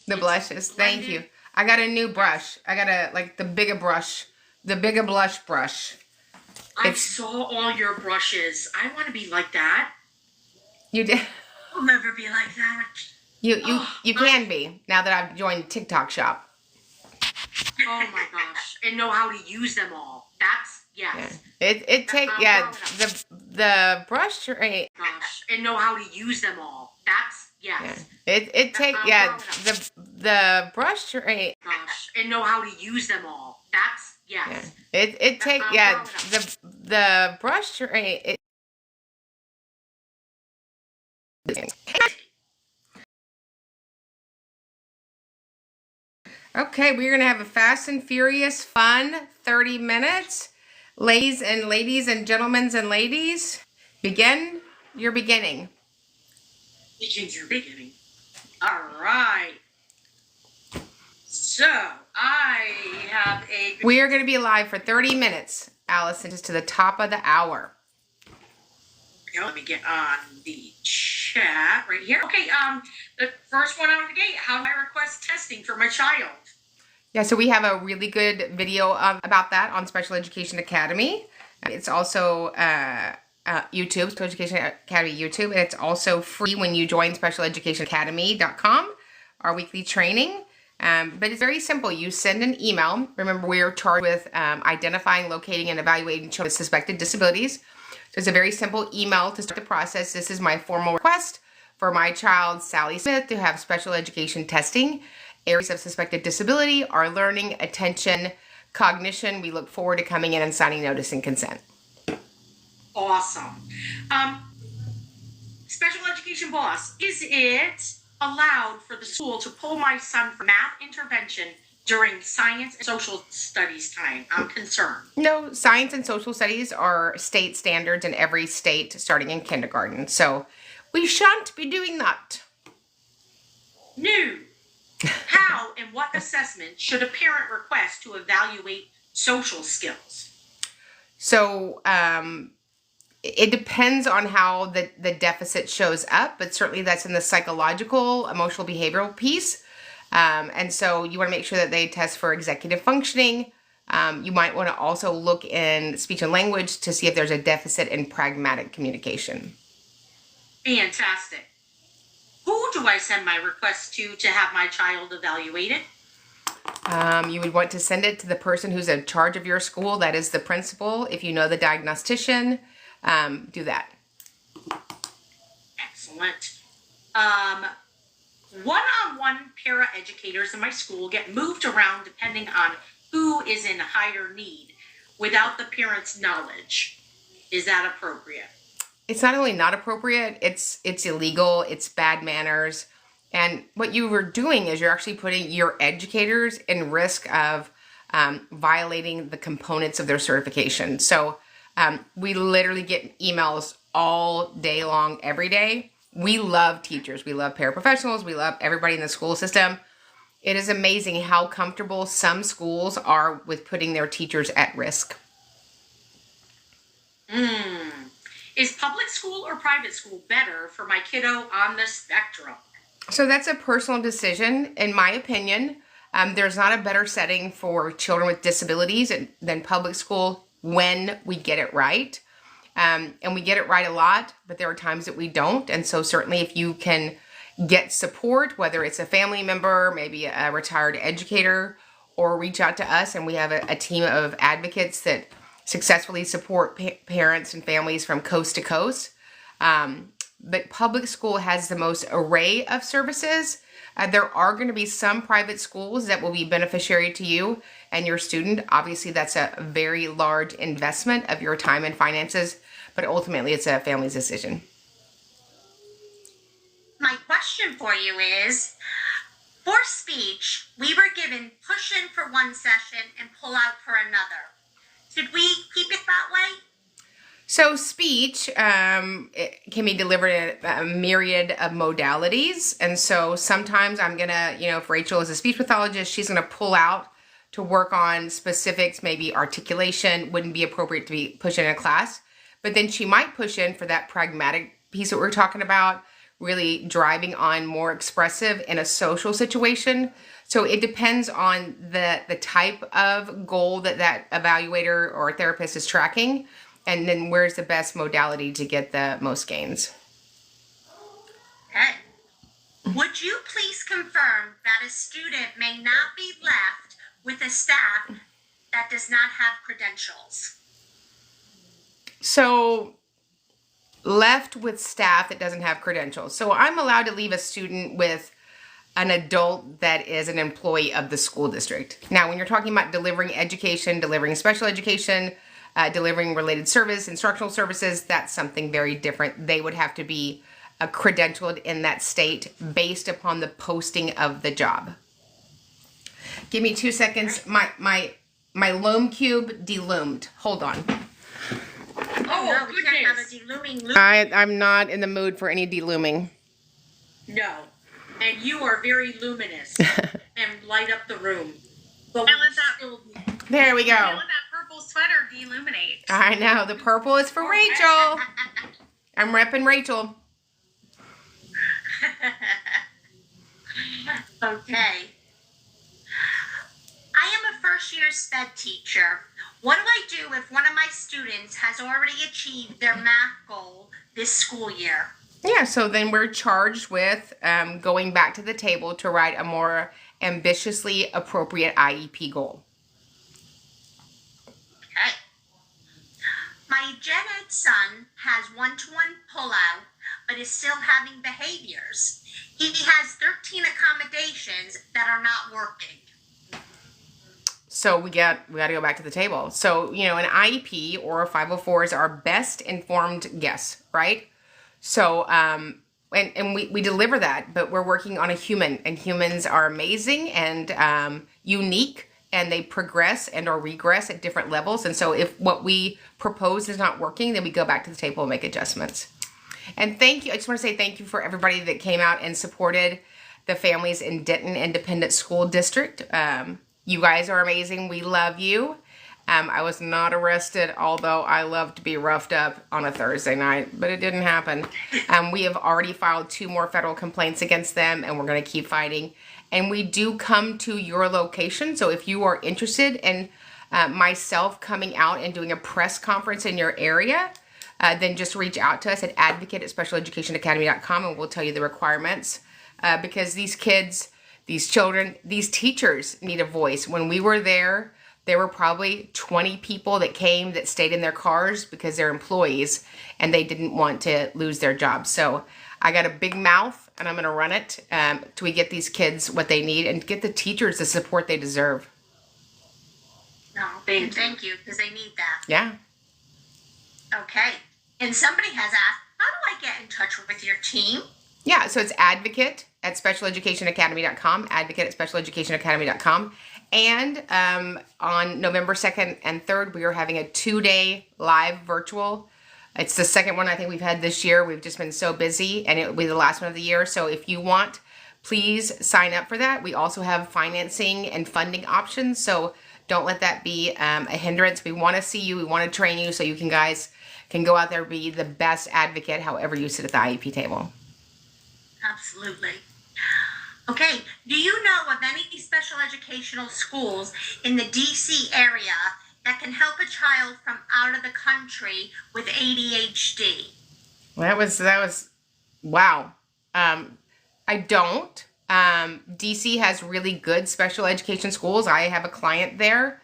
The blushes. Thank you. I got a new brush. I got the bigger brush. The bigger blush brush. I saw all your brushes. I want to be like that. You did? I'll never be like that. You can be, now that I've joined TikTok shop. Oh my gosh. And know how to use them all. That's, yes. Yeah. The brush tray. Gosh. And know how to use them all. That's, yes. Yeah. The brush tray. Gosh. And know how to use them all. That's, yes. Yeah. The brush tray. Okay, we're going to have a fast and furious, fun 30 minutes. Ladies and gentlemen and ladies, begin your beginning. Begin your beginning. All right. So, I have a... We are going to be live for 30 minutes, Allison, just to the top of the hour. Let me get on the chat right here. Okay, the first one out of the gate, how do I request testing for my child? Yeah, so we have a really good video about that on Special Education Academy. It's also YouTube, Special Education Academy YouTube, and it's also free when you join specialeducationacademy.com, our weekly training. But it's very simple. You send an email. Remember, we are charged with identifying, locating, and evaluating children with suspected disabilities. So it's a very simple email to start the process. This is my formal request for my child, Sally Smith, to have special education testing. Areas of suspected disability are learning, attention, cognition. We look forward to coming in and signing notice and consent. Awesome. Special education boss, is it allowed for the school to pull my son for math intervention during science and social studies time? I'm concerned. No, science and social studies are state standards in every state starting in kindergarten. So we shan't be doing that. No. How and what assessment should a parent request to evaluate social skills? So it depends on how the deficit shows up, but certainly that's in the psychological, emotional, behavioral piece. And so you want to make sure that they test for executive functioning. You might want to also look in speech and language to see if there's a deficit in pragmatic communication. Fantastic. Who do I send my request to have my child evaluated? You would want to send it to the person who's in charge of your school. That is the principal. If you know the diagnostician, do that. Excellent. One-on-one para-educators in my school get moved around depending on who is in higher need without the parent's knowledge. Is that appropriate? It's not only not appropriate, it's illegal, it's bad manners. And what you were doing is you're actually putting your educators in risk of violating the components of their certification. So we literally get emails all day long, every day. We love teachers. We love paraprofessionals. We love everybody in the school system. It is amazing how comfortable some schools are with putting their teachers at risk. Is public school or private school better for my kiddo on the spectrum? So that's a personal decision. In my opinion, there's not a better setting for children with disabilities than public school when we get it right. And we get it right a lot, but there are times that we don't. And so certainly if you can get support, whether it's a family member, maybe a retired educator, or reach out to us, and we have a team of advocates that successfully support parents and families from coast to coast. But public school has the most array of services. There are going to be some private schools that will be beneficiary to you and your student. Obviously, that's a very large investment of your time and finances, but ultimately it's a family's decision. My question for you is, for speech, we were given Pushin for one session and pull out for another. Should we keep it that way? So speech it can be delivered in a myriad of modalities. And so sometimes I'm going to, if Rachel is a speech pathologist, she's going to pull out to work on specifics, maybe articulation wouldn't be appropriate to be pushed in a class. But then she might push in for that pragmatic piece that we're talking about, really driving on more expressive in a social situation. So it depends on the type of goal that evaluator or therapist is tracking, and then where's the best modality to get the most gains. Okay. Would you please confirm that a student may not be left with a staff that does not have credentials? So left with staff that doesn't have credentials. So I'm allowed to leave a student with an adult that is an employee of the school district. Now, when you're talking about delivering education, delivering special education, delivering related service, instructional services, that's something very different. They would have to be credentialed in that state based upon the posting of the job. Give me 2 seconds. My loam cube deloomed. Hold on. Oh, no, we can't have a goodness. delooming loom. I'm not in the mood for any delooming. No. And you are very luminous and light up the room. But And let that, still, There we go. and let that purple sweater deluminate. I know. The purple is for Rachel. I'm repping Rachel. Okay. I am a first-year SPED teacher. What do I do if one of my students has already achieved their math goal this school year? Yeah, so then we're charged with going back to the table to write a more ambitiously appropriate IEP goal. Okay. My gen ed son has one-to-one pullout, but is still having behaviors. He has 13 accommodations that are not working. So we got to go back to the table. So, you know, an IEP or a 504 is our best informed guess, right? So, and we deliver that, but we're working on a human, and humans are amazing and unique, and they progress and or regress at different levels. And so if what we propose is not working, then we go back to the table and make adjustments. And thank you. I just want to say thank you for everybody that came out and supported the families in Denton Independent School District. You guys are amazing. We love you. I was not arrested, although I love to be roughed up on a Thursday night, but it didn't happen. We have already filed 2 more federal complaints against them, and we're going to keep fighting. And we do come to your location, so if you are interested in myself coming out and doing a press conference in your area, then just reach out to us at advocate@specialeducationacademy.com, and we'll tell you the requirements. Because these kids, these children, these teachers need a voice. When we were there were probably 20 people that came that stayed in their cars because they're employees and they didn't want to lose their jobs. So I got a big mouth and I'm going to run it till we get these kids what they need and get the teachers the support they deserve. No, thank you, because they need that. Yeah. Okay. And somebody has asked, how do I get in touch with your team? Yeah, so it's advocate@specialeducationacademy.com, advocate@specialeducationacademy.com. And on November 2nd and 3rd, we are having a 2-day live virtual. It's the second one I think we've had this year. We've just been so busy, and it will be the last one of the year. So if you want, please sign up for that. We also have financing and funding options, so don't let that be a hindrance. We want to see you. We want to train you so you guys can go out there and be the best advocate however you sit at the IEP table. Absolutely. Okay, do you know of any special educational schools in the DC area that can help a child from out of the country with ADHD? That was wow. I don't. DC has really good special education schools. I have a client there.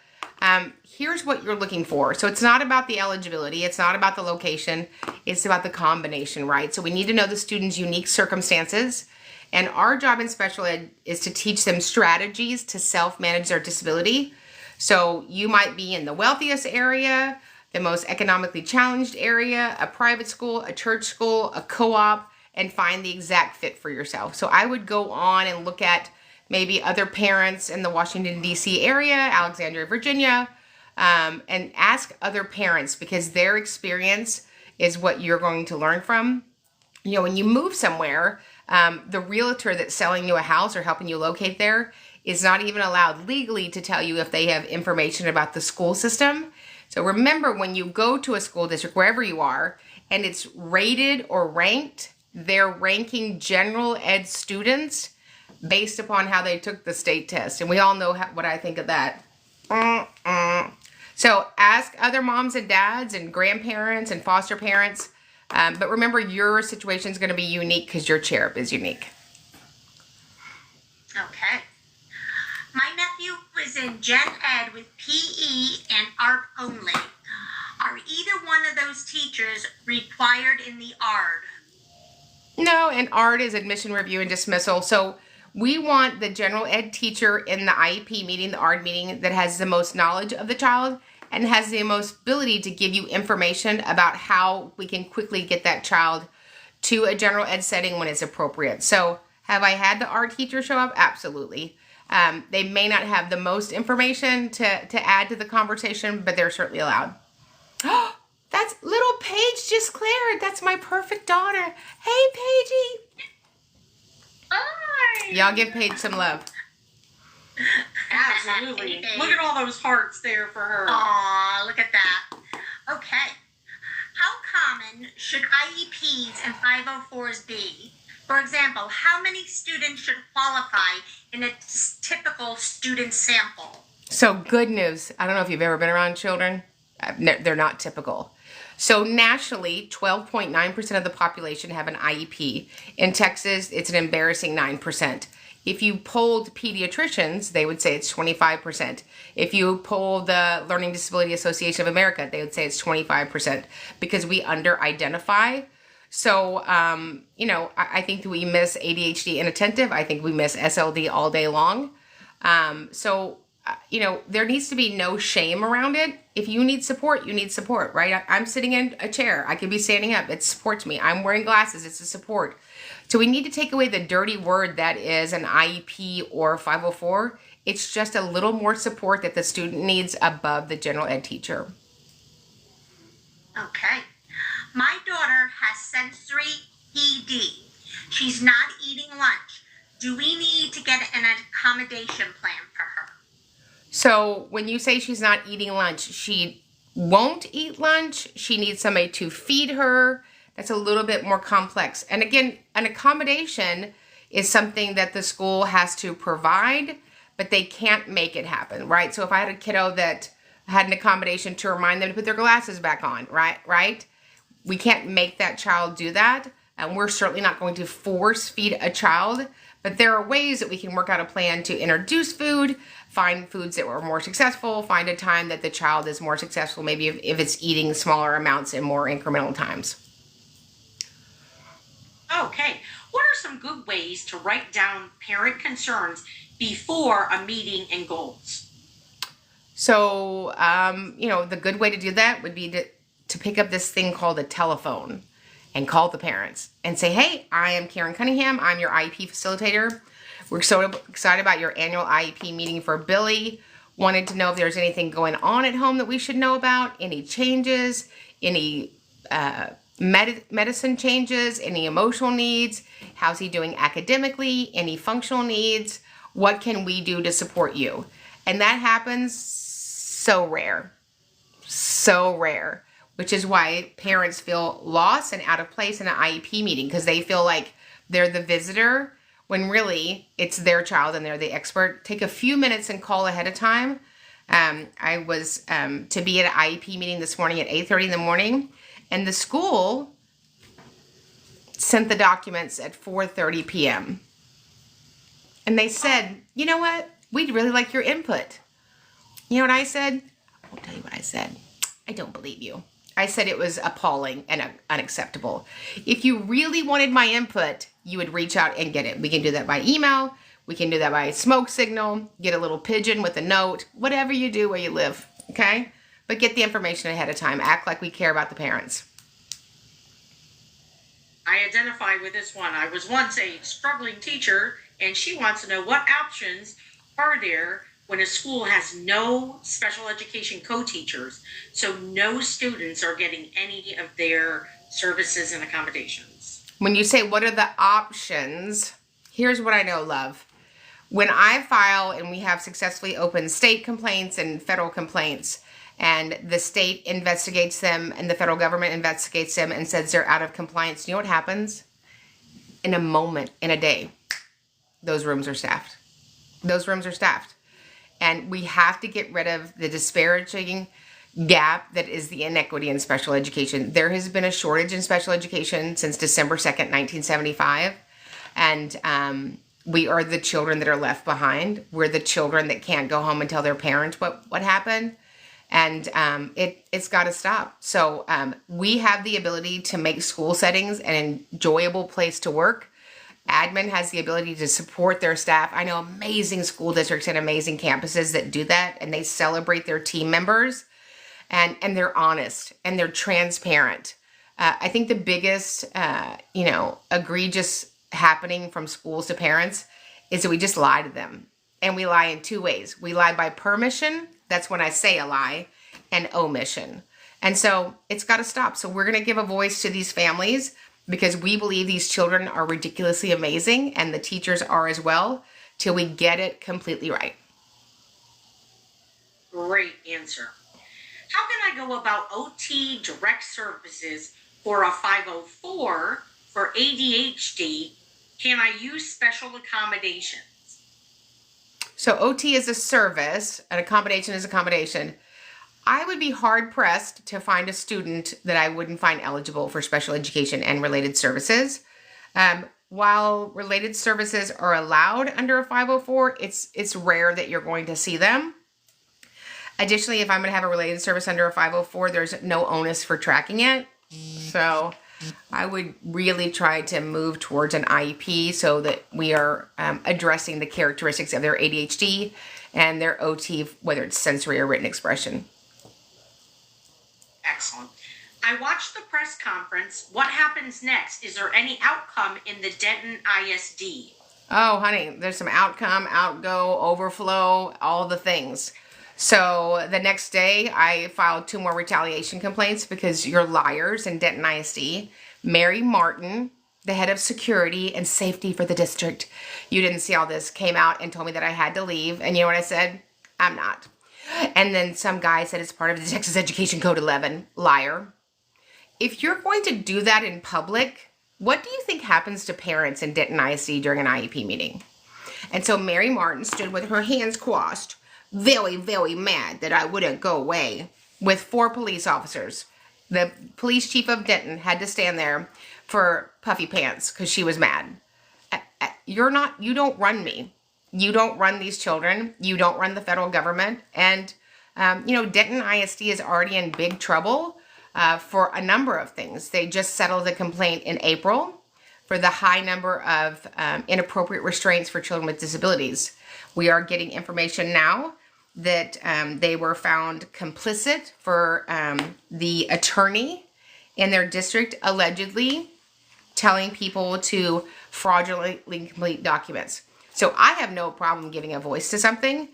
Here's what you're looking for. So it's not about the eligibility. It's not about the location. It's about the combination, right? So we need to know the student's unique circumstances. And our job in special ed is to teach them strategies to self-manage their disability. So you might be in the wealthiest area, the most economically challenged area, a private school, a church school, a co-op, and find the exact fit for yourself. So I would go on and look at maybe other parents in the Washington, D.C. area, Alexandria, Virginia, and ask other parents because their experience is what you're going to learn from. You know, when you move somewhere, the realtor that's selling you a house or helping you locate there is not even allowed legally to tell you if they have information about the school system. So remember, when you go to a school district, wherever you are, and it's rated or ranked, they're ranking general ed students based upon how they took the state test. And we all know what I think of that. So ask other moms and dads and grandparents and foster parents. But remember, your situation is going to be unique because your cherub is unique. Okay. My nephew was in Gen Ed with PE and art only. Are either one of those teachers required in the ARD? No, and ARD is admission review and dismissal. So we want the general ed teacher in the IEP meeting, the ARD meeting, that has the most knowledge of the child and has the most ability to give you information about how we can quickly get that child to a general ed setting when it's appropriate. So have I had the ARD teacher show up? Absolutely. They may not have the most information to add to the conversation, but they're certainly allowed. Oh, that's little Paige just cleared. That's my perfect daughter. Hey, Paigey. Hi. Y'all give Paige some love. Absolutely. Look at all those hearts there for her. Aw, look at that. Okay. How common should IEPs and 504s be? For example, how many students should qualify in a typical student sample? So good news. I don't know if you've ever been around children. They're not typical. So nationally, 12.9% of the population have an IEP. In Texas, it's an embarrassing 9%. If you polled pediatricians, they would say it's 25%. If you polled the Learning Disability Association of America, they would say it's 25% because we under-identify. So, I think that we miss ADHD inattentive. I think we miss SLD all day long. There needs to be no shame around it. If you need support, you need support, right? I'm sitting in a chair. I could be standing up. It supports me. I'm wearing glasses. It's a support. So we need to take away the dirty word that is an IEP or 504. It's just a little more support that the student needs above the general ed teacher. Okay. My daughter has sensory ED. She's not eating lunch. Do we need to get an accommodation plan for her? So when you say she's not eating lunch, she won't eat lunch. She needs somebody to feed her. That's a little bit more complex. And again, an accommodation is something that the school has to provide, but they can't make it happen, right? So if I had a kiddo that had an accommodation to remind them to put their glasses back on, right? We can't make that child do that. And we're certainly not going to force feed a child, but there are ways that we can work out a plan to introduce food, find foods that were more successful, find a time that the child is more successful, maybe if it's eating smaller amounts in more incremental times. Okay. What are some good ways to write down parent concerns before a meeting and goals? So, the good way to do that would be to pick up this thing called a telephone and call the parents and say, hey, I am Karen Cunningham. I'm your IEP facilitator. We're so excited about your annual IEP meeting for Billy. Wanted to know if there's anything going on at home that we should know about, any changes, any medicine changes, any emotional needs, how's he doing academically, any functional needs, what can we do to support you? And that happens so rare, which is why parents feel lost and out of place in an IEP meeting because they feel like they're the visitor when really it's their child and they're the expert. Take a few minutes and call ahead of time. I was to be at an IEP meeting this morning at 8:30 in the morning, and the school sent the documents at 4:30 p.m. And they said, you know what? We'd really like your input. You know what I said? I won't tell you what I said. I don't believe you. I said it was appalling and unacceptable. If you really wanted my input, you would reach out and get it. We can do that by email. We can do that by smoke signal. Get a little pigeon with a note. Whatever you do where you live, okay? But get the information ahead of time. Act like we care about the parents. I identify with this one. I was once a struggling teacher, and she wants to know what options are there when a school has no special education co-teachers, so no students are getting any of their services and accommodations. When you say what are the options, here's what I know, love. When I file and we have successfully opened state complaints and federal complaints, and the state investigates them and the federal government investigates them and says they're out of compliance, you know what happens? in a moment, in a day, those rooms are staffed. Those rooms are staffed. And we have to get rid of the disparaging gap that is the inequity in special education. There has been a shortage in special education since December 2nd, 1975. And we are the children that are left behind. We're the children that can't go home and tell their parents what happened. And it's got to stop. So we have the ability to make school settings an enjoyable place to work. Admin has the ability to support their staff. I know amazing school districts and amazing campuses that do that, and they celebrate their team members, and they're honest and they're transparent. I think the biggest, egregious happening from schools to parents is that we just lie to them. And we lie in two ways. We lie by permission. That's when I say a lie, and omission. And so it's got to stop. So we're going to give a voice to these families because we believe these children are ridiculously amazing and the teachers are as well, till we get it completely right. Great answer. How can I go about OT direct services for a 504 for ADHD? Can I use special accommodations? So OT is a service, an accommodation is accommodation. I would be hard pressed to find a student that I wouldn't find eligible for special education and related services. While related services are allowed under a 504, it's rare that you're going to see them. Additionally, if I'm going to have a related service under a 504, there's no onus for tracking it. So I would really try to move towards an IEP so that we are addressing the characteristics of their ADHD and their OT, whether it's sensory or written expression. Excellent. I watched the press conference. What happens next? Is there any outcome in the Denton ISD? Oh, honey, there's some outcome, outgo, overflow, all the things. So the next day, I filed 2 more retaliation complaints because you're liars in Denton ISD. Mary Martin, the head of security and safety for the district, you didn't see all this, came out and told me that I had to leave. And you know what I said? I'm not. And then some guy said it's part of the Texas Education Code 11. Liar. If you're going to do that in public, what do you think happens to parents in Denton ISD during an IEP meeting? And so Mary Martin stood with her hands crossed, very, very mad that I wouldn't go away, with 4 police officers. The police chief of Denton had to stand there for puffy pants because she was mad. You don't run me. You don't run these children. You don't run the federal government. And, Denton ISD is already in big trouble for a number of things. They just settled a complaint in April for the high number of inappropriate restraints for children with disabilities. We are getting information now that they were found complicit for the attorney in their district allegedly telling people to fraudulently complete documents. So I have no problem giving a voice to something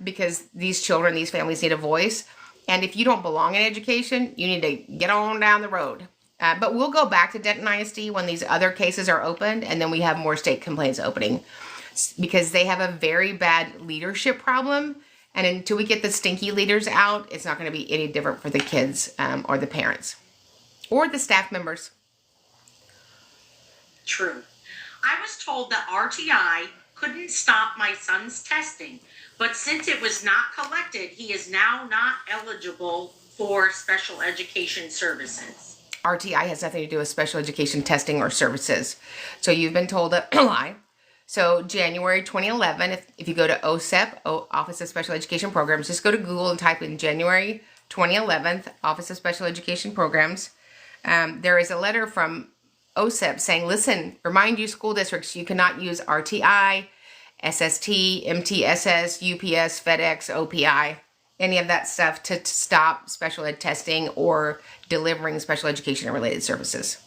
because these children, these families need a voice. And if you don't belong in education, you need to get on down the road. But we'll go back to Denton ISD when these other cases are opened, and then we have more state complaints opening because they have a very bad leadership problem. And until we get the stinky leaders out, it's not going to be any different for the kids or the parents or the staff members. True. I was told that RTI couldn't stop my son's testing, but since it was not collected, he is now not eligible for special education services. RTI has nothing to do with special education testing or services. So you've been told a lie. So January 2011, if you go to OSEP, Office of Special Education Programs, just go to Google and type in January 2011, Office of Special Education Programs. There is a letter from OSEP saying, listen, remind you school districts, you cannot use RTI, SST, MTSS, UPS, FedEx, OPI, any of that stuff to stop special ed testing or delivering special education and related services.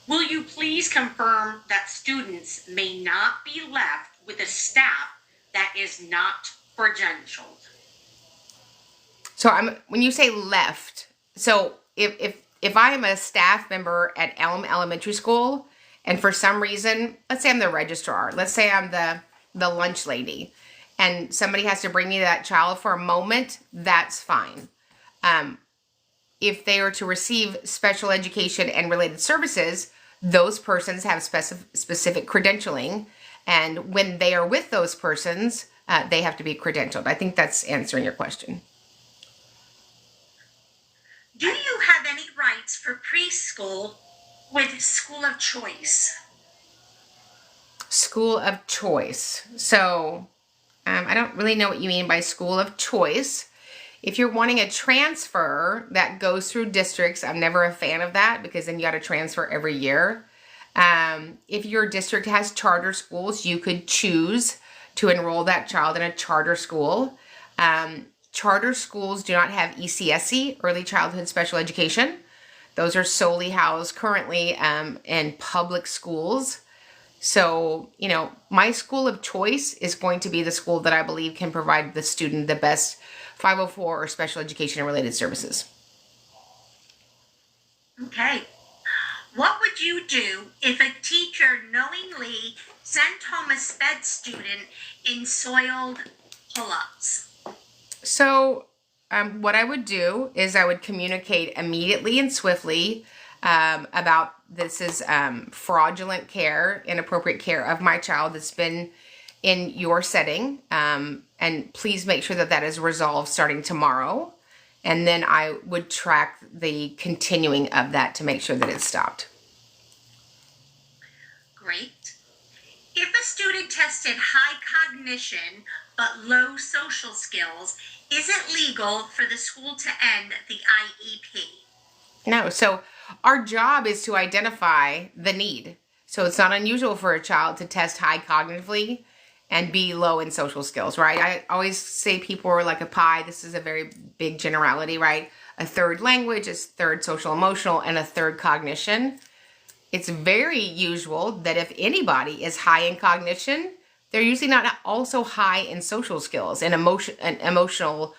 Will you please confirm that students may not be left with a staff that is not credentialed? So when you say left, so if I am a staff member at Elm Elementary School, and for some reason, let's say I'm the registrar, let's say I'm the lunch lady, and somebody has to bring me that child for a moment, that's fine. if they are to receive special education and related services, those persons have specific credentialing. And when they are with those persons, they have to be credentialed. I think that's answering your question. Do you have any rights for preschool with school of choice? School of choice. So I don't really know what you mean by school of choice. If you're wanting a transfer that goes through districts, I'm never a fan of that because then you got to transfer every year. If your district has charter schools, you could choose to enroll that child in a charter school. Charter schools do not have ECSE, Early Childhood Special Education. Those are solely housed currently in public schools. So, my school of choice is going to be the school that I believe can provide the student the best 504 or special education and related services. Okay. What would you do if a teacher knowingly sent home a SPED student in soiled pull-ups? So, what I would do is I would communicate immediately and swiftly about this is fraudulent care, inappropriate care of my child that's been in your setting. And please make sure that that is resolved starting tomorrow. And then I would track the continuing of that to make sure that it's stopped. Great. If a student tested high cognition but low social skills, is it legal for the school to end the IEP? No. So our job is to identify the need. So it's not unusual for a child to test high cognitively and be low in social skills, right? I always say people are like a pie. This is a very big generality, right? A third language, a third social emotional, and a third cognition. It's very usual that if anybody is high in cognition, they're usually not also high in social skills and emotional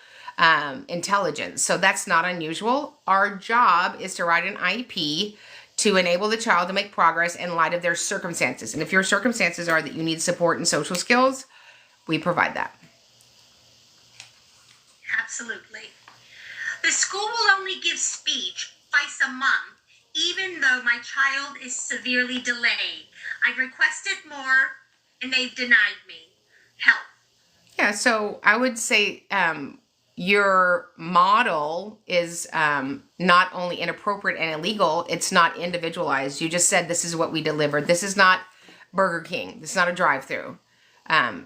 intelligence. So that's not unusual. Our job is to write an IEP to enable the child to make progress in light of their circumstances. And if your circumstances are that you need support in social skills, we provide that. Absolutely. The school will only give speech twice a month, even though my child is severely delayed. I've requested more and they've denied me help. Yeah, so I would say your model is not only inappropriate and illegal, it's not individualized. You just said this is what we delivered. This is not Burger King. This is not a drive-through.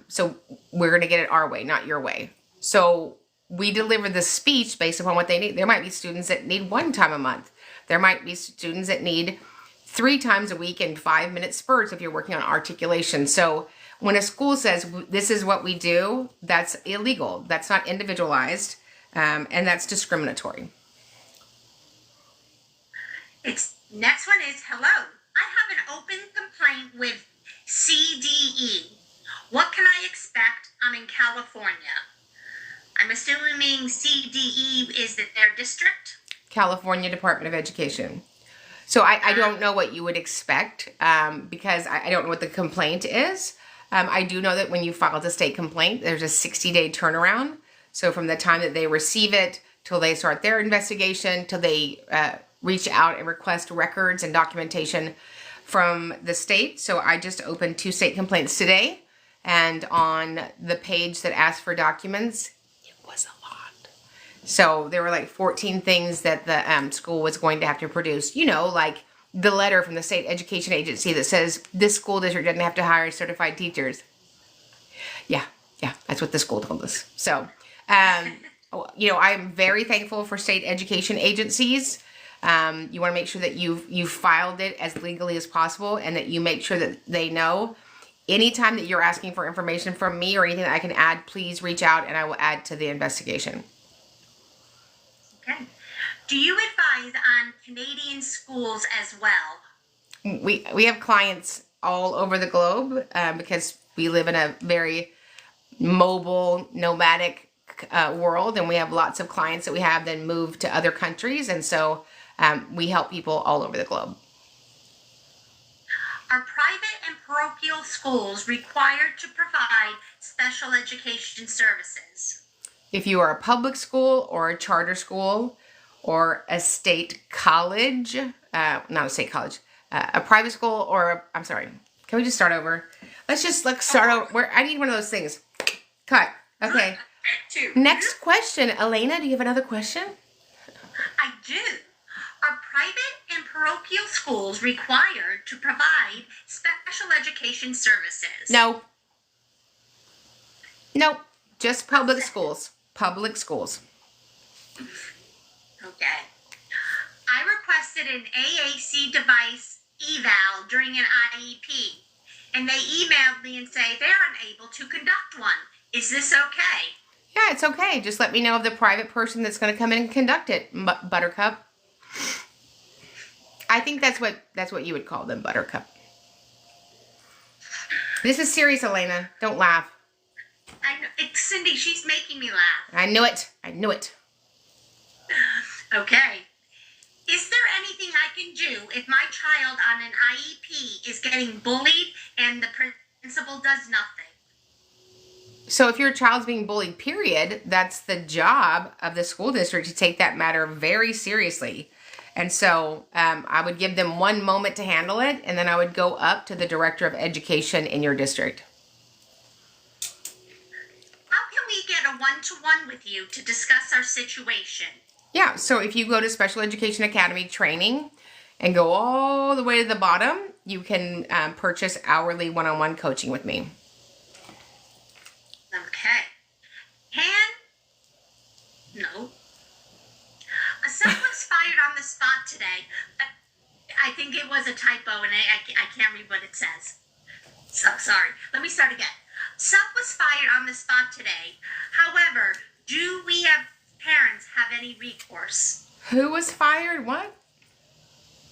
So we're going to get it our way, not your way. So we deliver the speech based upon what they need. There might be students that need 1 time a month. There might be students that need 3 times a week in 5-minute spurts if you're working on articulation. So when a school says this is what we do, that's illegal. That's not individualized, and that's discriminatory. Next one is, hello. I have an open complaint with CDE. What can I expect? I'm in California. I'm assuming CDE is their district? California Department of Education. So I don't know what you would expect because I don't know what the complaint is. I do know that when you file the state complaint, there's a 60-day turnaround. So from the time that they receive it till they start their investigation, till they reach out and request records and documentation from the state. So I just opened 2 state complaints today. And on the page that asked for documents, it was a lot. So there were like 14 things that the school was going to have to produce. Like the letter from the state education agency that says this school district doesn't have to hire certified teachers. Yeah, that's what the school told us. So, I'm very thankful for state education agencies. You want to make sure that you've filed it as legally as possible and that you make sure that they know. Anytime that you're asking for information from me or anything that I can add, please reach out and I will add to the investigation. Okay. Do you advise on Canadian schools as well? We have clients all over the globe because we live in a very mobile, nomadic world, and we have lots of clients that we have then move to other countries, and so we help people all over the globe. Are private and parochial schools required to provide special education services? If you are a public school or a charter school or a state college, not a state college, a private school, or I'm sorry, can we just start over? Let's start over. I need one of those things. Cut. Okay. Two. Next question. Elena, do you have another question? I do. Are private and parochial schools required to provide special education services? No. Nope. Just public schools. Public schools. Okay. I requested an AAC device eval during an IEP, and they emailed me and say they're unable to conduct one. Is this okay? Yeah, it's okay. Just let me know of the private person that's going to come in and conduct it, Buttercup. I think that's what you would call them, Buttercup. This is serious, Elena. Don't laugh. I know, it's Cindy. She's making me laugh. I knew it. I knew it. Okay. Is there anything I can do if my child on an IEP is getting bullied and the principal does nothing? So if your child's being bullied, period, that's the job of the school district to take that matter very seriously. And so I would give them 1 moment to handle it, and then I would go up to the director of education in your district. How can we get a one-to-one with you to discuss our situation? Yeah, so if you go to Special Education Academy training and go all the way to the bottom, you can purchase hourly one-on-one coaching with me. Okay. No. A sub was fired on the spot today. I think it was a typo, and I can't read what it says. So sorry. Let me start again. Sub was fired on the spot today. However, do we have parents have any recourse? Who was fired? What?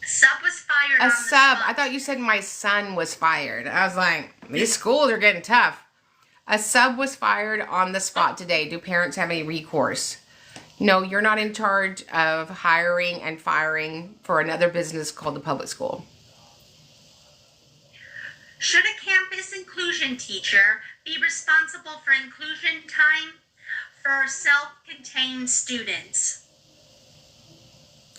Sub was fired A on the sub. spot. I thought you said my son was fired. I was like, these schools are getting tough. A sub was fired on the spot today. Do parents have any recourse? No, you're not in charge of hiring and firing for another business called the public school. Should a campus inclusion teacher be responsible for inclusion time for self-contained students?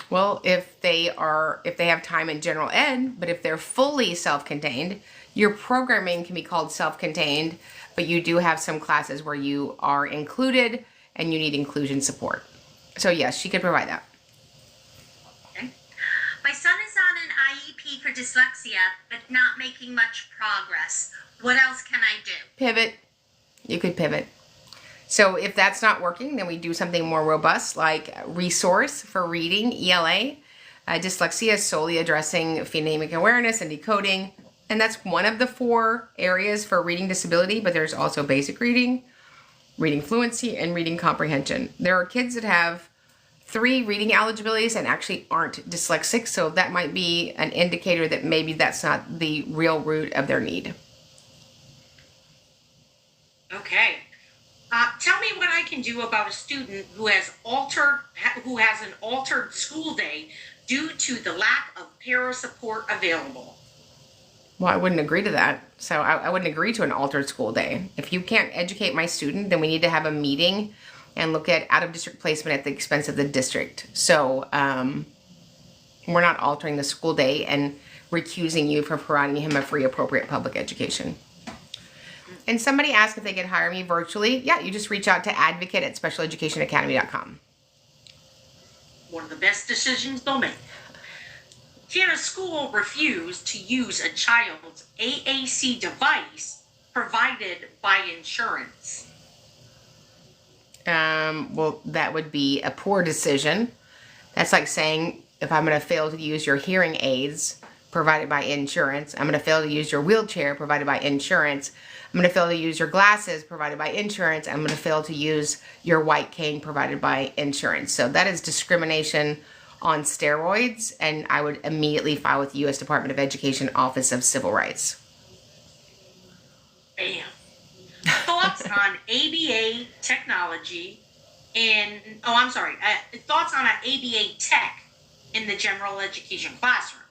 Well, if they have time in general ed, but if they're fully self-contained, your programming can be called self-contained, but you do have some classes where you are included and you need inclusion support. So yes, she could provide that. Okay. My son is on an IEP for dyslexia, but not making much progress. What else can I do? Pivot. You could pivot. So if that's not working, then we do something more robust like resource for reading, ELA. Dyslexia is solely addressing phonemic awareness and decoding. And that's one of the 4 areas for reading disability, but there's also basic reading, reading fluency, and reading comprehension. There are kids that have 3 reading eligibilities and actually aren't dyslexic, so that might be an indicator that maybe that's not the real root of their need. Okay. Tell me what I can do about a student who has an altered school day due to the lack of para support available. Well, I wouldn't agree to that. So I wouldn't agree to an altered school day. If you can't educate my student, then we need to have a meeting and look at out-of-district placement at the expense of the district. So we're not altering the school day and recusing you from providing him a free, appropriate public education. And somebody asked if they could hire me virtually. Yeah, you just reach out to advocate@specialeducationacademy.com. One of the best decisions they'll make. Can a school refuse to use a child's AAC device provided by insurance? Well, that would be a poor decision. That's like saying, if I'm going to fail to use your hearing aids provided by insurance, I'm going to fail to use your wheelchair provided by insurance, I'm going to fail to use your glasses provided by insurance, I'm going to fail to use your white cane provided by insurance. So that is discrimination on steroids, and I would immediately file with the U.S. Department of Education Office of Civil Rights. Bam. Thoughts on ABA technology thoughts on an ABA tech in the general education classroom?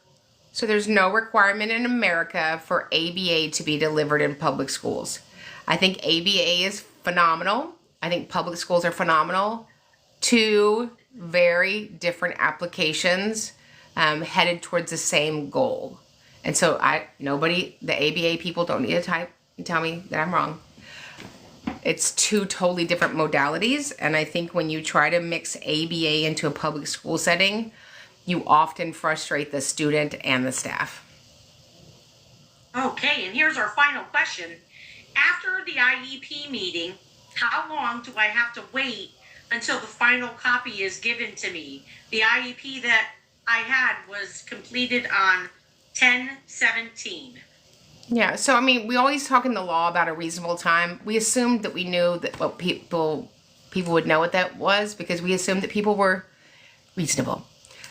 So there's no requirement in America for ABA to be delivered in public schools. I think ABA is phenomenal. I think public schools are phenomenal. 2, very different applications headed towards the same goal. And so the ABA people don't need to type and tell me that I'm wrong. It's two totally different modalities. And I think when you try to mix ABA into a public school setting, you often frustrate the student and the staff. Okay, and here's our final question. After the IEP meeting, how long do I have to wait until the final copy is given to me? The IEP that I had was completed on 10/17. Yeah, so I mean, we always talk in the law about a reasonable time. We assumed that we knew that what people would know what that was because we assumed that people were reasonable.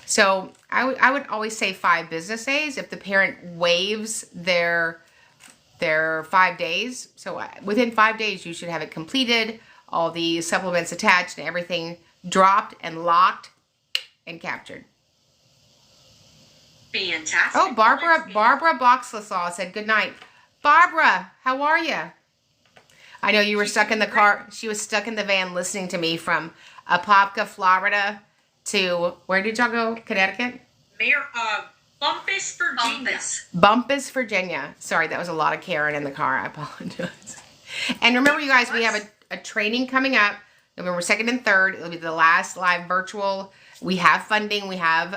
So I would always say 5 business days if the parent waives their 5 days. So within 5 days, you should have it completed, all the supplements attached and everything dropped and locked and captured. Fantastic. Oh, Barbara Boxlesaw said good night. Barbara, how are you? I know you were stuck in the car. She was stuck in the van listening to me from Apopka, Florida to, where did y'all go? Connecticut? Bumpus, Virginia. Bumpus, Virginia. Sorry, that was a lot of Karen in the car. I apologize. And remember, you guys, we have a training coming up November 2nd and 3rd. It'll be the last live virtual. We have funding. We have,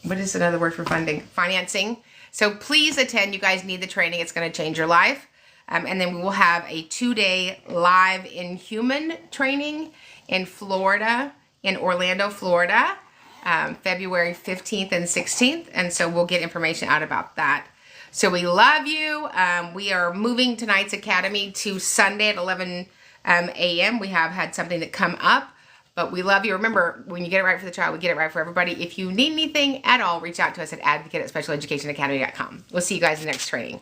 what is another word for funding? Financing. So please attend. You guys need the training. It's going to change your life. And then we will have a 2-day live Inhuman training in Florida, in Orlando, Florida, February 15th and 16th. And so we'll get information out about that. So we love you. We are moving tonight's academy to Sunday at 11 a.m. We have had something that come up, but we love you. Remember, when you get it right for the child, we get it right for everybody. If you need anything at all, reach out to us at advocate@specialeducationacademy.com. We'll see you guys in the next training.